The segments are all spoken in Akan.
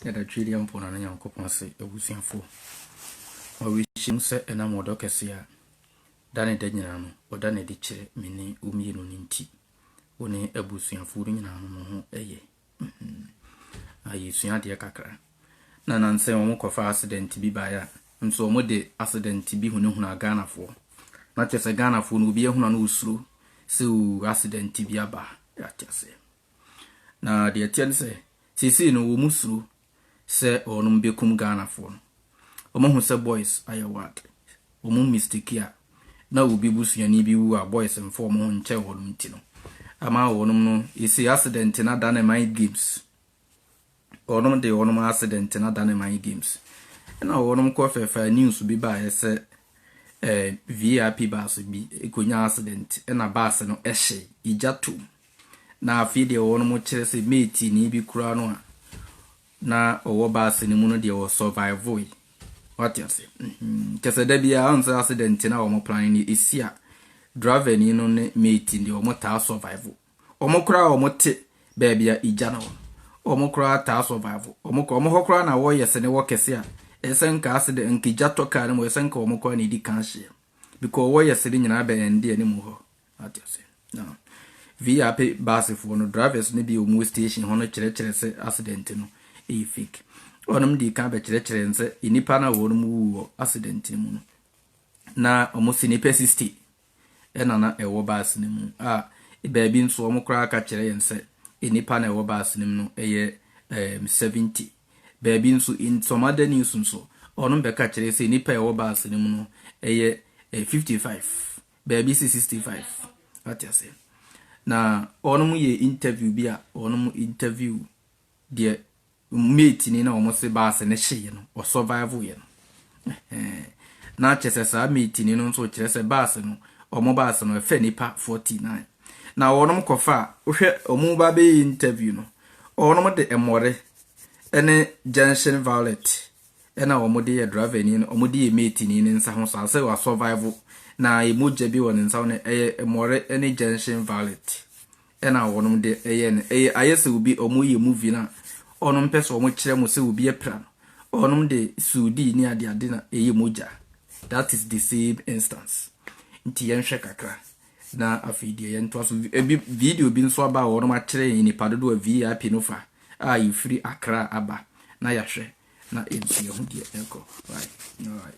Yada Trillium Ponana Yankopon say a wishing for. Or wishing say a number of dockesia. Dane Daniano, or Dane Diche, meaning Umino Ninti. One a bushing food in Amo, a ye. I use Yadia Cacra. Nanan say one of accident to be by her, and so more de accident to be who know Ghana for. Not just a Ghana for no be a Hunusru, so accident to be a bar, at say. Na the attend say, Sisi no musru, say or no be cum Ghana for. Omo who say boys, I what. Omo mistake ya. Na will be bush yani be who are boys and form on chair or mutino. Ama or no, you see accident in a dynamite games. Or no de or no accident in a dynamite games. And our one coffee for news be by say VIP bus be a kunya accident and a bus no eshe, ijatu. Na feed the one more chelsea mate ni bi kurano na owo bus ni mu no de o survive what you say kese da bia answer accident na o mo plan ni isia driver ni no ne mate ni o mo ta survive o mo kura o mo te ba bia ija na o mo kura ta survive o mo kura na wo yese ne wo kese a esen ka accident nki jato ka ne mo esen ka o mo kura ni di kan hye because wo yese ni nyina ba ende ani mu ho what you say no VIP bus for no drivers ne bi o mu station hono kire se accident no e fake onum di ka be kire se inipa na wo no wu accident mu no na o mu sinipa 60 na e wo bus ne mu e ba bi nso o mu kra ka kire yen se inipa na e wo bus ne mu no e ye 70 ba bi nso in some other news nso onum be ka kire se inipa e wo bus ne mu no e ye 55 ba bi 65 what you say na onum ye interview bia onum interview de mate ni na omo se baase ne hye no o survive ye no na chese sa mate ni no so kire se baase no omo baase no fe nipa 49 na onum kofa ohwe omo ba be interview no onum de emore ene junction violet ena omo de ye driver ni no omo de ye mate ni nsa ho so se wa survive na emoja bi won nsa ne emore ene junction violet ena wonum de ayese ubi omoye movie na onum pese omo kire mo se ubi epra onum de sudi ni ade na moja. That is the same instance nti yenhwe kakra na afidie yento aso video bi nso aba onum a kire ni padodo VIP no fa you free Accra aba na yahwe na ensu ye hu de enko right all right.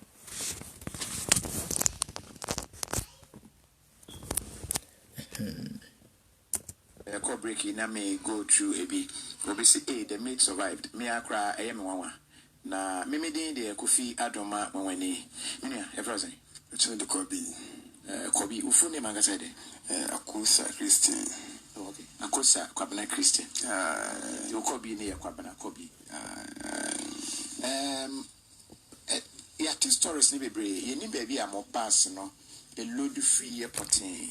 Breaking, na may go through a bit. Obviously, the mate survived. Me, I cry, I am one. Na, me, the Kofi Adoma, when he, everything. It's on the Kobe. Kobe, Ufune Magasade. Akusa Christian. Okay. Akusa, Kwabana Christian. You Kobe near Kwabana Kobe. Yeah, 2 stories, Nibby Bray. You need baby, I'm more pass, no. A load free potting.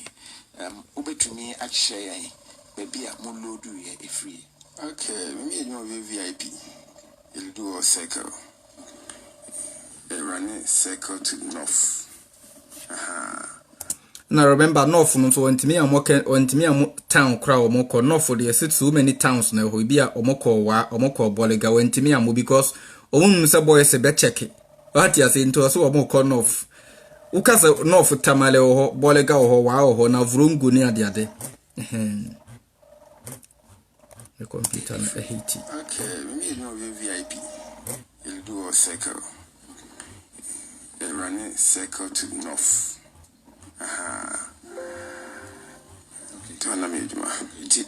Ube to me at share. Baby, I'm load do ye free. Okay, me and your VIP. You'll do a circle. A running circle to north. Now remember north no so went me am town crowd omoko north for the sit so many towns na ho bia omoko bolega went me am because omun se boy se be check what you say into so omoko north ukasa north tamale ho bolega ho wa ho na vrungu ni ade the computer na Haiti. Okay, me and your VIP. You'll do a circle. A running circle to north.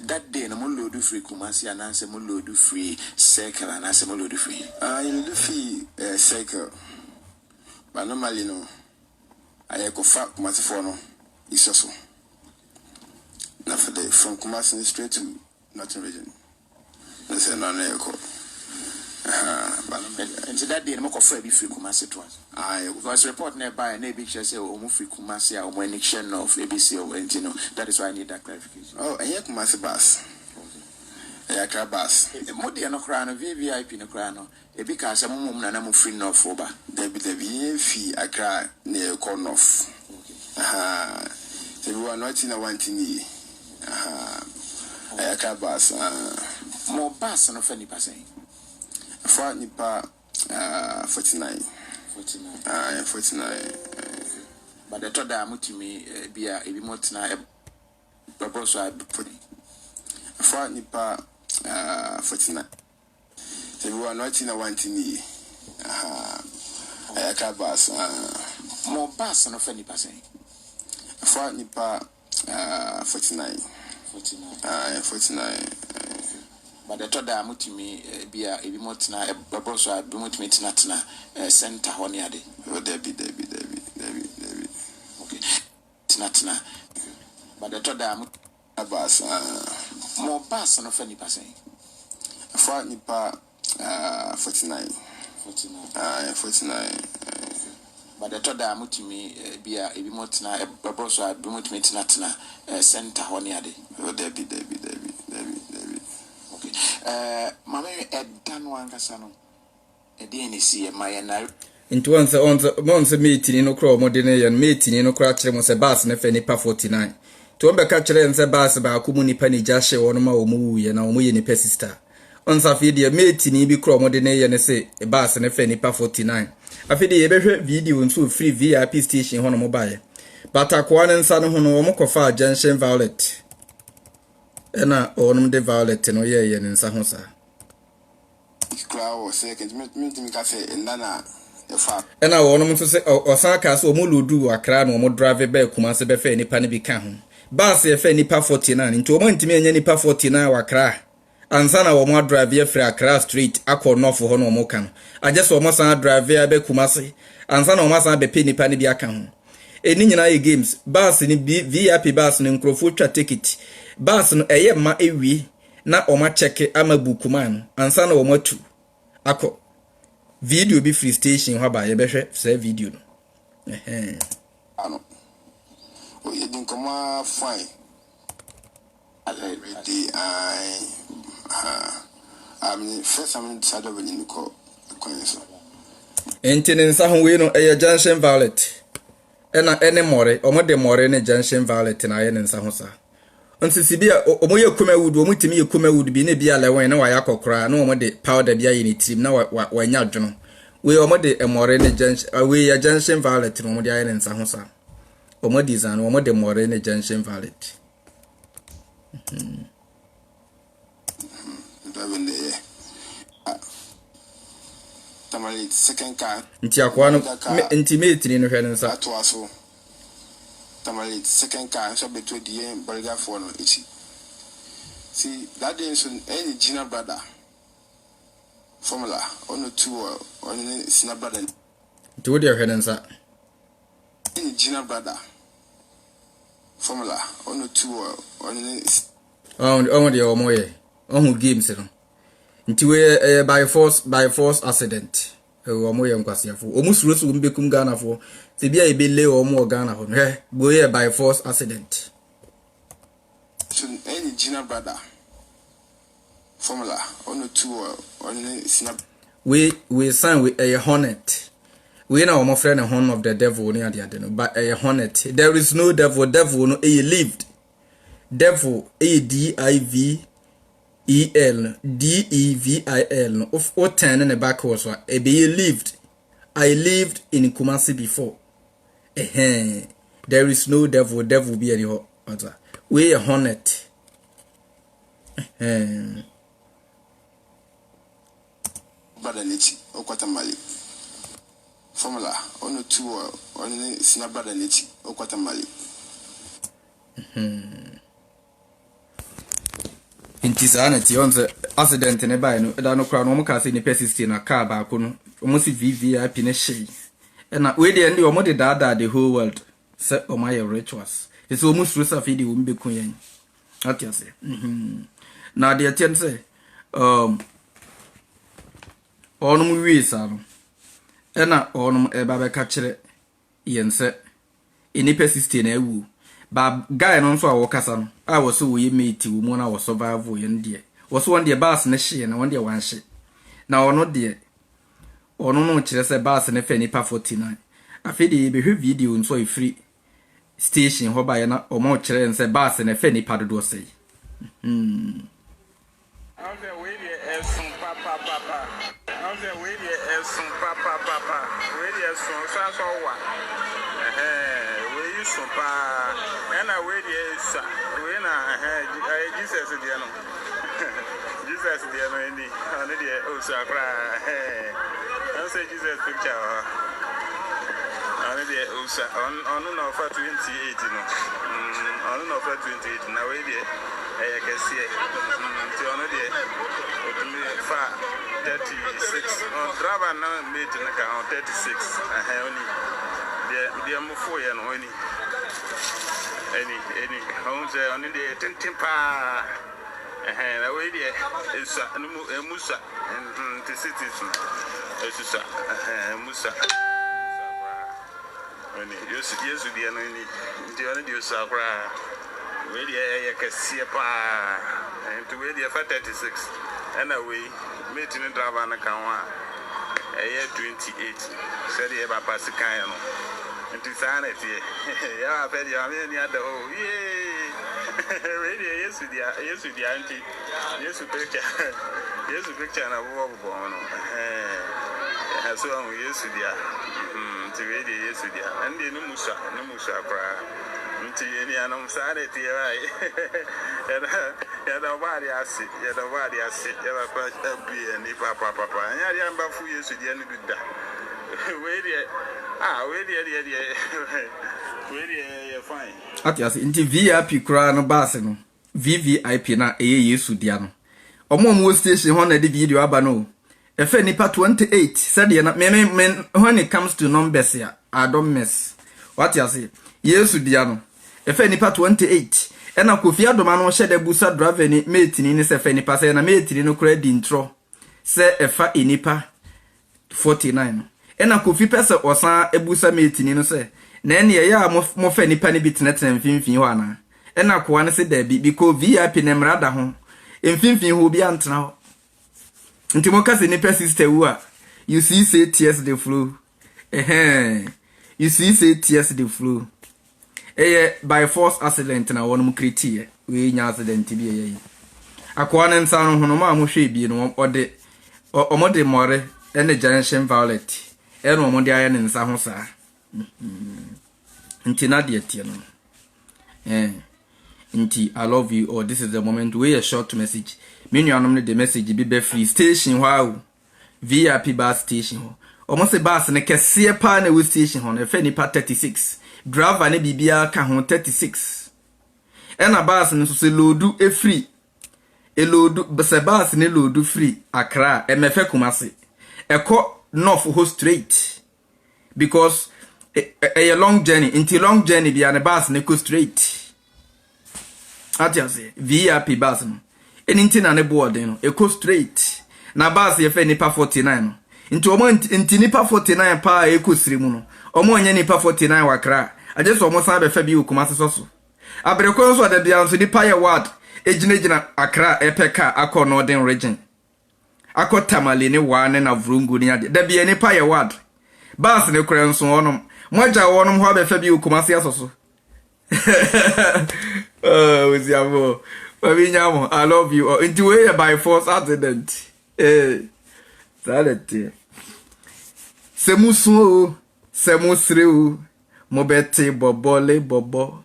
That day, no more do free Kumasi and answer more do free circle and answer more do free. You'll do free circle. But normally, no, I go far Kumasi for no. It's also. Now for the from Kumasi straight to Northern region. That's a non-echo. And to that day, I'm going to be free Kumasi to us. I was report nearby, and maybe she say, "Oh, free Kumasi, or when election of ABC or anything." That is why I need that clarification. Oh, and yet Kumasi bus. Yeah, crab bus. Modi and Okrano, VVIP no Crano. A big cast, I'm not free no foba. There be the fee I cry near Cornoff. So we are not in a one thing. I crab bus. More bus and of any passing. For nipa 49. 49. 49. But the third time to me be a remote na boss I put. For nipa 49. So we are not in a one thing. I can't pass. More pass on a funny passing. For nipa 49. 49. But the third time to me be a remote na boss I promote me to center one yard. Oh, Debbie. Okay. Tina. But the third time pass. More pass on a funny passing. For nipa 49. 49. But the third time to me be a remote na boss I promote me to center one yard. Oh, Debbie. Okay. Mamma, done one casano. A DNC, my and into once meeting no crow modern and meeting no cratch was a bass and a penny pa 49. To be catcher and the bass about Kumuni penny jashe on my movie and our movie sister. On Safidia meeting be crow modern and say a bass and a penny pa 49. I feel the every video and so free VIP station on mobile. But a quan and son who no far Junction Violet. Ena onum de Violet no ye yen nsahosa. Crow second me cafe and Nana. Ena onum so se osaka so omuludu akra no omo drive be Kumase be fe nipa ne bi ka ho. Bus ye fe nipa 49 nti omo ntimi anya nipa 49 wakra. Ansa na omo drive ye fra Accra Street akọ north ho no omo ka no. Aje so omo san drive ye be Kumase. Ansa na omo san be pe nipa ne bi aka ho. Eni nyina ye games bus ni VIP bus ni nkrofo twa ticket. Bus no eye ma ewi na oma check amabukuman ansa na oma tu akọ video bi free station ho ba ye behwe say video no ano o ye din koma fine already first I'm decided when you call so entinin sa ho we no eye Junction Violet ena ene more omo de more ne Junction Violet na ye nsa ho sa onse sibia omoye kumawood omutimi ye kumawood bi ne bia lewen na wa yakokra na omode powder bia ye ni trim na wa nya dwono we omode emore ne Junction we ya Junction Violet no omode aye ne nsa ho sa omode design omode more ne Junction Violet tamale second car nti akwa no intimate ni no hwe ne nsa atoaso tamale second car so beto die burger for no ichi see that day so any Gina brother formula on two on sina brother nti wo de hwe ne nsa any Gina brother formula on two on de omoye on games no nti we by force accident omoye nkwasiafo omusuro so mbekum Ghana fo se bia ebele omo Ghana ho boye by force accident so any Gina brother formula on two on sina we sign with a hornet we na omo friend horn of the devil ni ade no but a hornet there is no devil no lived devil devil devil of o 10 in the back was a be lived I lived in Kumasi before there is no devil be any other we a hornet brother Nichi okwatamali formula on two on sina brother Nichi okwatamali inti sana ti onse accident ne bai no da no kra no mo ka se ni persist na car ba ko no mo si VIP ne shey na we dey ndi o mo dey da the whole world say o my rituals it's o mo suru sa fi di o mbe kun yan ati ase na dey tell say onum wi sa no na onum e ba be ka kire yen se ini persist na ewu ba guy no nso a wokasa no a wo so we mate wo mu na wo survive yen de wo so won de bass ne hye na won de wan hye na ono de ono no kire se bass ne fe nipa 49 afedi be hwe video nso e free station ho ba ye na o mo kire nse bass ne fe nipa dodo sei we dey esun papa I'm saying, wait, yes, some papa, wait, yes, some so what? Where you some pa, and I wait, yes, when I Jesus again. Jesus, the enemy, and the Osaka. I say Jesus picture. And the Osa on offer 28, on offer 28. Now, wait, I can see it. On the far 36. On driver now made an account 36. I have only the Amufoy and any homes on the 10 pa. And I wait here is a Musa and the citizen. It's a Musa. Yes, the enemy, the only use of really a Cassiapa and to wait for 36. And away, meeting a driver on account a year 28. Said he about Passicano and to sanity. Yeah, I bet you are any other. Oh, yay! Radio, yes, with the auntie, yes, with picture, yes, with picture and a war born. So I'm yes, with the radio, yes, with the and the Musa, until any anxiety, right? Yet nobody I sit, yet nobody I sit, yet I pass a beer and if papa, and I am about 4 years with the end of that. Wait, fine. Ati ase nti VIP kura no baase no VVIP na Yesu dia no omo station ho na de video aba no efe nipa 28 said na me when it comes to numbers here I don't mess what you say Yesu dia no efe nipa 28 ena Kofi Adoma no hye de busa driver ni mate ni se fe nipa se na mate ni no kura di intro se efa enipa 49 ena Kofi pese osan ebusa mate ni no se na ene ya mo fa nipa ne bitena mfimfin ho ana ena koa ne se da bi because VIP ne mrada ho mfimfin ho bi antena ho nti mo kase nipa sister wu a you see say tears the flow you see say tears the flow by force accident na won mo kriti we nya accident bi ye akoa ne nsa no ho no ma mo hwe bi no ode omode more ene generation violet ene omode aye ne nsa ho saa Nti na de tie no nti I love you or this is the moment we a short message me nuanom ne the message bi be free station wow VIP bus station ho almost a bus ne kese pa na we station ho na fe nipa 36 driver ne bibia ka ho 36 ena bus ne so se loadu e free e loadu bese bus ne loadu free Accra emefe Kumasi eko north ho straight because a long journey into long journey be an bus ne go straight atiase VIP bus no anything na ne board no e go straight na bus ye fe nipa 49 no into omo into nipa 49 pa e ko sirimu no omo anya nipa 49 wakra ajeso omo san be fa bi Kumasi so abrekon so da bia so nipa ye ward ejinejina Accra epeka akọ northern region akọ Tamale ne wane na Vrungu ni ade da bia nipa ye ward bus ne kura nso onom moja wonum ho be fa bi Kumasi asoso Uziamo Babinyamo I love you into way by force accident salete semusu semusreu mobete bobole bobo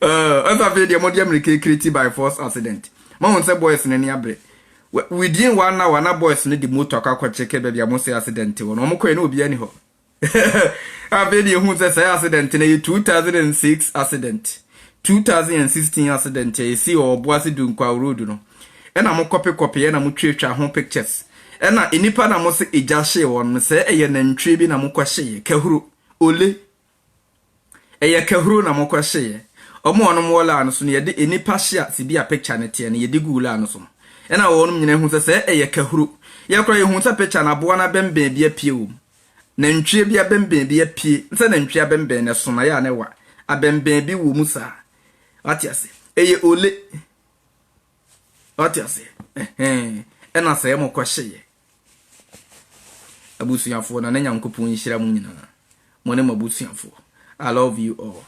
asa video mo dem create by force accident mo say boys ne ni abre within 1 hour na boys ne di motor akwa cheke bia mo say accident wo no mo ko e na obi ani ho video who says accident in 2006 accident 2016 accident you see or boase dunkwa road no ena mo copy na mo twetwa ho pictures ena enipa na mo se eja hye won se eye na ntwe bi na mo kwahye kahuru ole eye kahuru na mo kwahye omo onom wola no so ne yede enipa hye a sibia picture ne tie ne yede gula no so ena wonum nyina hu se eye kahuru ye kra ye hu se picture na bo na bembe bia pie na ntwe bia bembe bia pie se na ntwe bembe ne so na ya ne wa abembe bi wo musa atiase eye ole atiase ena se mo kwahye abusuafo na nyankopon nhira mu nyina mo ne mabusuafo I love you all